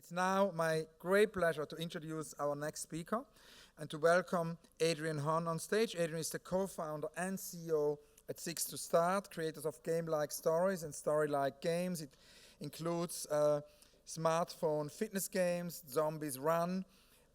It's now my great pleasure to introduce our next speaker and to welcome Adrian Hon on stage. Adrian is the co-founder and CEO at Six to Start, creators of game-like stories and story-like games. It includes smartphone fitness games, Zombies Run,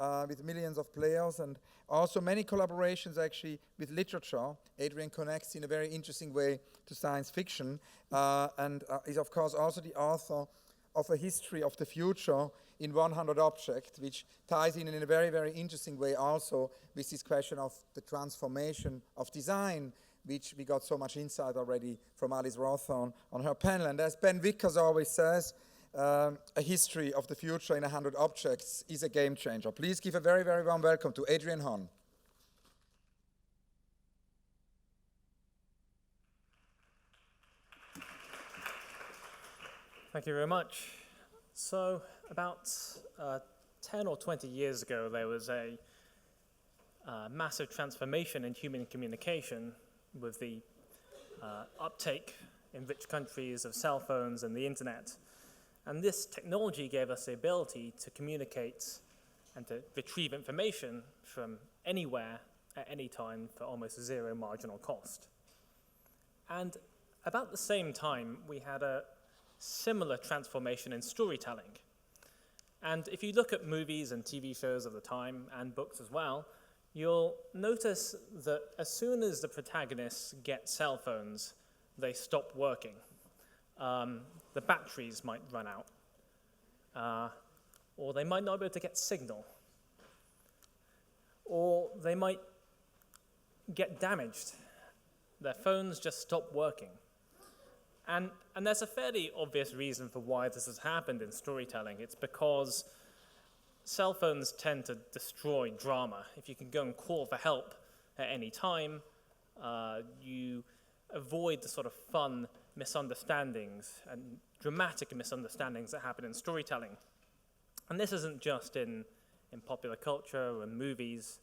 with millions of players, and also many collaborations actually with literature. Adrian connects in a very interesting way to science fiction, and is of course also the author of A History of the Future in 100 Objects, which ties in a very, very interesting way also with this question of the transformation of design, which we got so much insight already from Alice Rawthorne on her panel. And as Ben Vickers always says, A History of the Future in 100 Objects is a game changer. Please give a very, very warm welcome to Adrian Hon. Thank you very much. So about 10 or 20 years ago, there was a massive transformation in human communication with the uptake in rich countries of cell phones and the internet. And this technology gave us the ability to communicate and to retrieve information from anywhere at any time for almost zero marginal cost. And about the same time, we had a similar transformation in storytelling. And if you look at movies and TV shows of the time, and books as well, you'll notice that as soon as the protagonists get cell phones, they stop working. The batteries might run out, or they might not be able to get signal, or they might get damaged. Their phones just stop working. And there's a fairly obvious reason for why this has happened in storytelling. It's because cell phones tend to destroy drama. If you can go and call for help at any time, you avoid the sort of fun misunderstandings and dramatic misunderstandings that happen in storytelling. And this isn't just in popular culture and movies.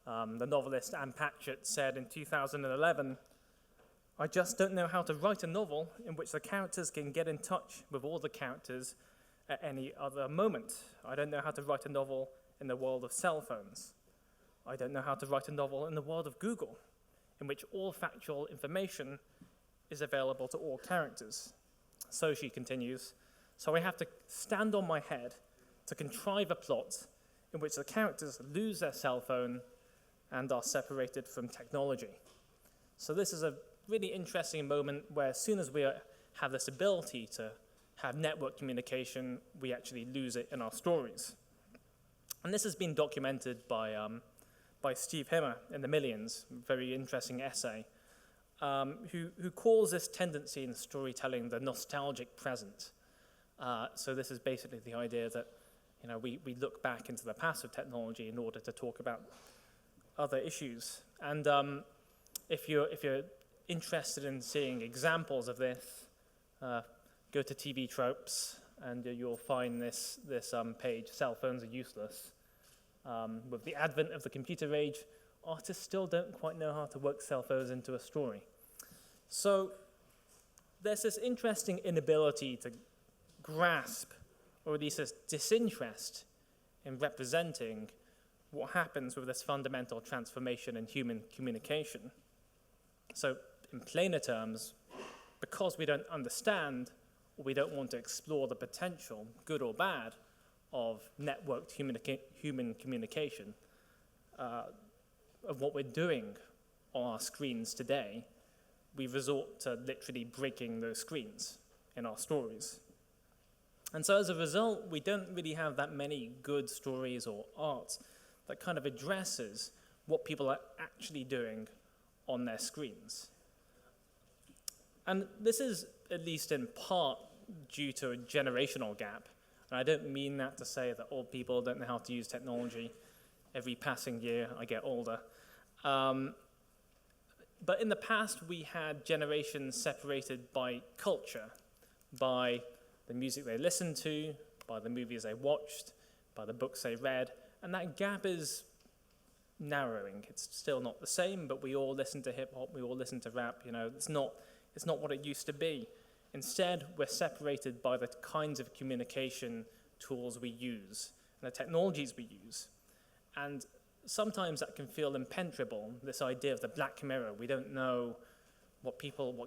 The novelist Anne Patchett said in 2011, "I just don't know how to write a novel in which the characters can get in touch with all the characters at any other moment. I don't know how to write a novel in the world of cell phones. I don't know how to write a novel in the world of Google, in which all factual information is available to all characters." So she continues, "So I have to stand on my head to contrive a plot in which the characters lose their cell phone and are separated from technology." So this is a really interesting moment where as soon as we have this ability to have network communication, we actually lose it in our stories. And this has been documented by Steve Himmer in The Millions, a very interesting essay, who calls this tendency in storytelling the nostalgic present. So this is basically the idea that we look back into the past of technology in order to talk about other issues. And if you're interested in seeing examples of this, go to TV Tropes, and you'll find this page, "Cell Phones Are Useless." With the advent of the computer age, artists still don't quite know how to work cell phones into a story. So there's this interesting inability to grasp, or at least this disinterest in representing what happens with this fundamental transformation in human communication. So in plainer terms, because we don't understand, or we don't want to explore the potential, good or bad, of networked human communication, of what we're doing on our screens today, we resort to literally breaking those screens in our stories. And so as a result, we don't really have that many good stories or art that kind of addresses what people are actually doing on their screens. And this is at least in part due to a generational gap. And I don't mean that to say that old people don't know how to use technology. Every passing year, I get older. But in the past, we had generations separated by culture, by the music they listened to, by the movies they watched, by the books they read. And that gap is narrowing. It's still not the same, but we all listen to hip hop, we all listen to rap. It's not what it used to be. Instead, we're separated by the kinds of communication tools we use and the technologies we use. And sometimes that can feel impenetrable, this idea of the black mirror. We don't know what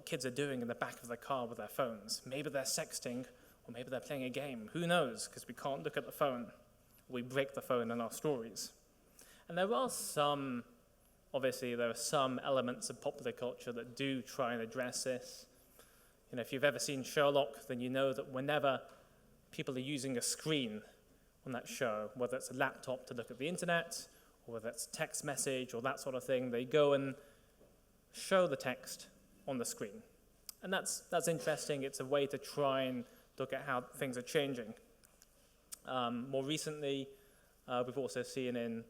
kids are doing in the back of the car with their phones. Maybe they're sexting, or maybe they're playing a game. Who knows, because we can't look at the phone. We break the phone in our stories. And there are some elements of popular culture that do try and address this. You know, if you've ever seen Sherlock, then you know that whenever people are using a screen on that show, whether it's a laptop to look at the internet, or whether it's a text message or that sort of thing, they go and show the text on the screen. And that's interesting. It's a way to try and look at how things are changing. More recently, we've also seen in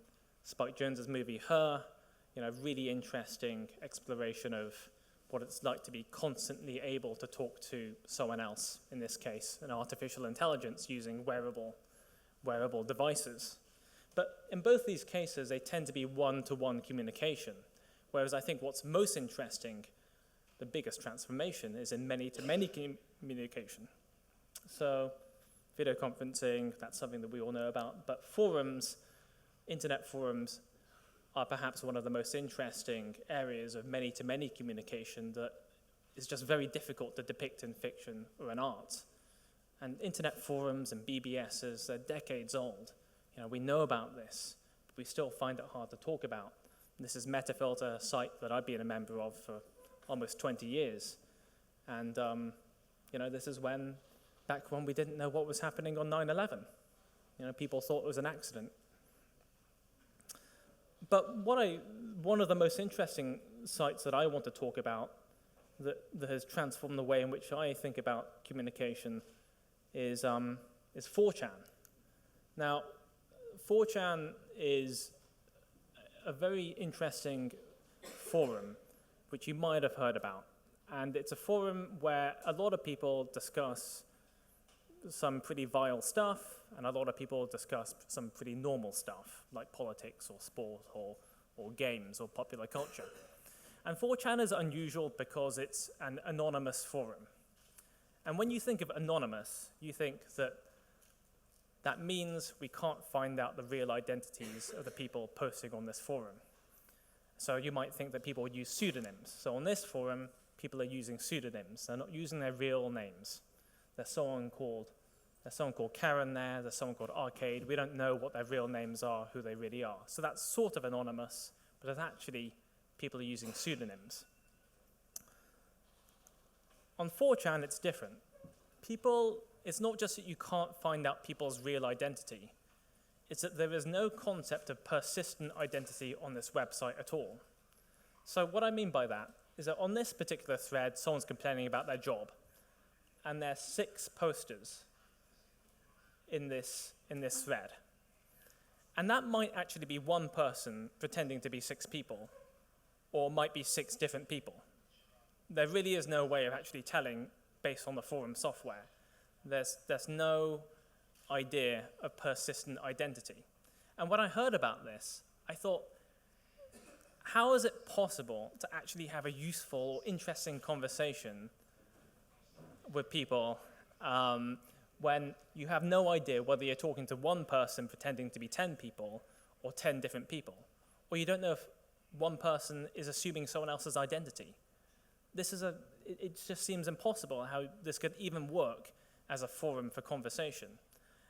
Spike Jonze's movie Her, really interesting exploration of what it's like to be constantly able to talk to someone else, in this case, an artificial intelligence using wearable devices. But in both these cases, they tend to be one-to-one communication, whereas I think what's most interesting, the biggest transformation, is in many-to-many communication. So video conferencing, that's something that we all know about, but forums, internet forums, are perhaps one of the most interesting areas of many-to-many communication that is just very difficult to depict in fiction or in art. And internet forums and BBSs are decades old. We know about this, but we still find it hard to talk about. This is Metafilter, a site that I've been a member of for almost 20 years. And, this is back when we didn't know what was happening on 9/11. People thought it was an accident. But one of the most interesting sites that I want to talk about that has transformed the way in which I think about communication is 4chan. Now, 4chan is a very interesting forum, which you might have heard about. And it's a forum where a lot of people discuss some pretty vile stuff, and a lot of people discuss some pretty normal stuff, like politics or sport or games or popular culture. And 4chan is unusual because it's an anonymous forum. And when you think of anonymous, you think that means we can't find out the real identities of the people posting on this forum. So you might think that people would use pseudonyms. So on this forum, people are using pseudonyms. They're not using their real names. There's someone called Karen there, there's someone called Arcade. We don't know what their real names are, who they really are. So that's sort of anonymous, but it's actually people are using pseudonyms. On 4chan, it's different. It's not just that you can't find out people's real identity, it's that there is no concept of persistent identity on this website at all. So what I mean by that is that on this particular thread, someone's complaining about their job, and there's 6 posters in this thread. And that might actually be one person pretending to be 6 people, or might be 6 different people. There really is no way of actually telling based on the forum software. There's no idea of persistent identity. And when I heard about this, I thought, how is it possible to actually have a useful or interesting conversation with people when you have no idea whether you're talking to one person pretending to be 10 people or 10 different people, or you don't know if one person is assuming someone else's identity? It just seems impossible how this could even work as a forum for conversation.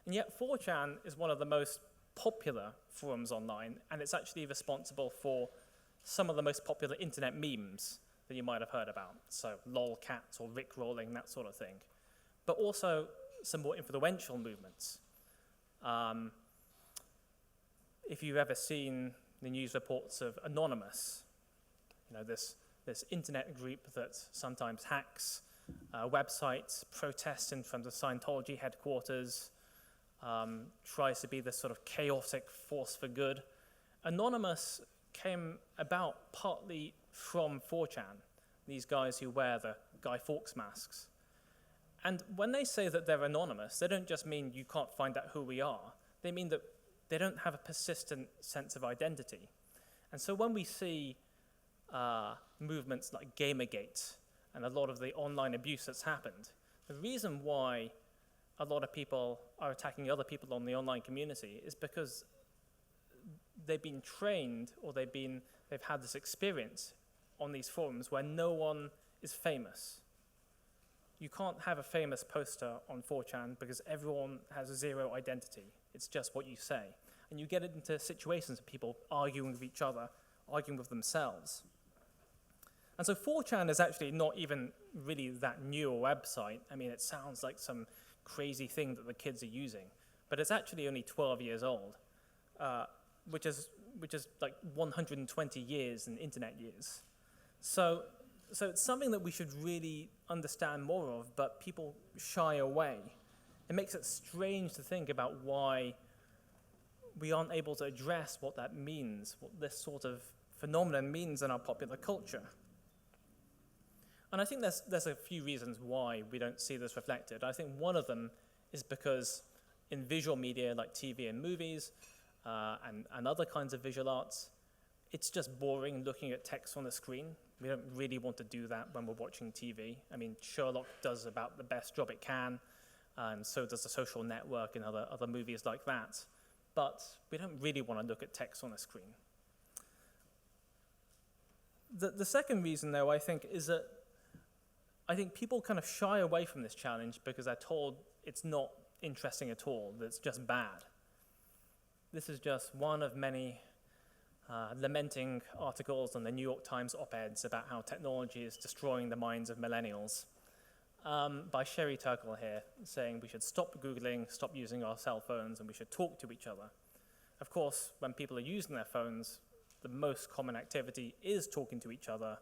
And yet 4chan is one of the most popular forums online, and it's actually responsible for some of the most popular internet memes that you might have heard about. So lolcats or rickrolling, that sort of thing. But also some more influential movements. If you've ever seen the news reports of Anonymous, this internet group that sometimes hacks websites, protests in front of Scientology headquarters, tries to be this sort of chaotic force for good. Anonymous came about partly from 4chan, these guys who wear the Guy Fawkes masks. And when they say that they're anonymous, they don't just mean you can't find out who we are. They mean that they don't have a persistent sense of identity. And so when we see movements like Gamergate and a lot of the online abuse that's happened, the reason why a lot of people are attacking other people on the online community is because they've been trained, or they've had this experience on these forums where no one is famous. You can't have a famous poster on 4chan because everyone has a zero identity. It's just what you say. And you get into situations of people arguing with each other, arguing with themselves. And so 4chan is actually not even really that new a website. I mean, it sounds like some crazy thing that the kids are using, but it's actually only 12 years old, which is like 120 years in internet years. So it's something that we should really understand more of, but people shy away. It makes it strange to think about why we aren't able to address what that means, what this sort of phenomenon means in our popular culture. And I think there's a few reasons why we don't see this reflected. I think one of them is because in visual media like TV and movies and other kinds of visual arts, it's just boring looking at text on the screen. We don't really want to do that when we're watching TV. I mean, Sherlock does about the best job it can, and so does The Social Network and other movies like that. But we don't really want to look at text on a screen. The second reason, though, I think, is that I think people kind of shy away from this challenge because they're told it's not interesting at all, that it's just bad. This is just one of many lamenting articles in the New York Times op-eds about how technology is destroying the minds of millennials, by Sherry Turkle here, saying we should stop Googling, stop using our cell phones, and we should talk to each other. Of course, when people are using their phones, the most common activity is talking to each other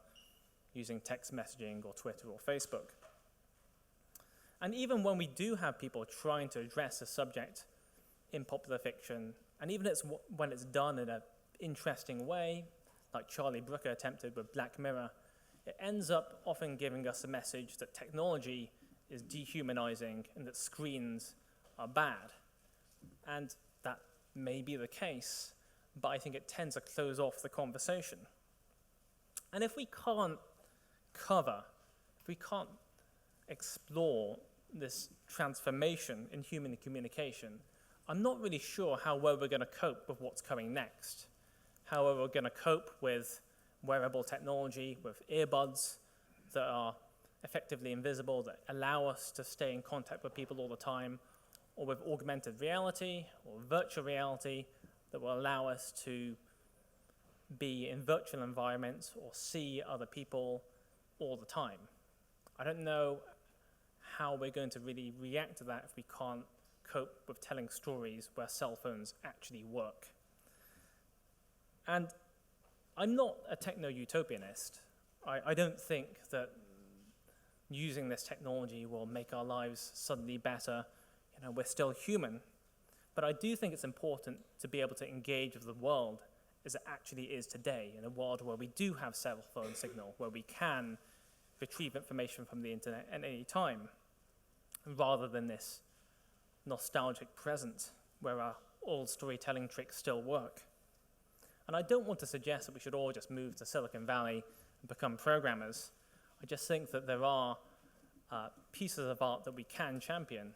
using text messaging or Twitter or Facebook. And even when we do have people trying to address a subject in popular fiction, and even when it's done in an interesting way, like Charlie Brooker attempted with Black Mirror, it ends up often giving us a message that technology is dehumanizing and that screens are bad. And that may be the case, but I think it tends to close off the conversation. And if we can't explore this transformation in human communication, I'm not really sure how well we're going to cope with what's coming next, how we're going to cope with wearable technology, with earbuds that are effectively invisible, that allow us to stay in contact with people all the time, or with augmented reality or virtual reality that will allow us to be in virtual environments or see other people all the time. I don't know how we're going to really react to that if we can't cope with telling stories where cell phones actually work. And I'm not a techno-utopianist. I don't think that using this technology will make our lives suddenly better. You know, we're still human. But I do think it's important to be able to engage with the world as it actually is today, in a world where we do have cell phone signal, where we can retrieve information from the internet at any time, rather than this nostalgic present where our old storytelling tricks still work. And I don't want to suggest that we should all just move to Silicon Valley and become programmers. I just think that there are pieces of art that we can champion.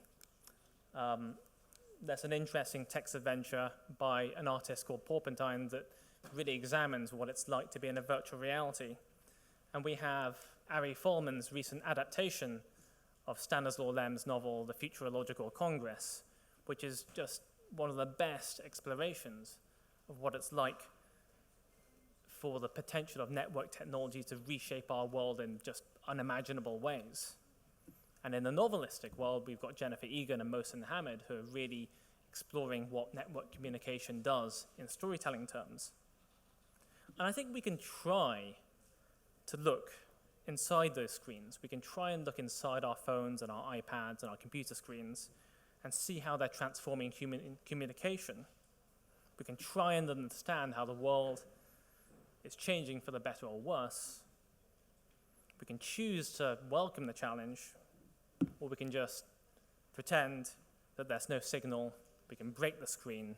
There's an interesting text adventure by an artist called Serpentine that really examines what it's like to be in a virtual reality. And we have Ari Folman's recent adaptation of Stanislaw Lem's novel, The Futurological Congress, which is just one of the best explorations of what it's like for the potential of network technology to reshape our world in just unimaginable ways. And in the novelistic world, we've got Jennifer Egan and Mohsen Hamid, who are really exploring what network communication does in storytelling terms. And I think we can try to look inside those screens. We can try and look inside our phones and our iPads and our computer screens and see how they're transforming human communication. We can try and understand how the world is changing for the better or worse. We can choose to welcome the challenge, or we can just pretend that there's no signal, we can break the screen,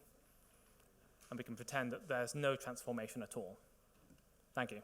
and we can pretend that there's no transformation at all. Thank you.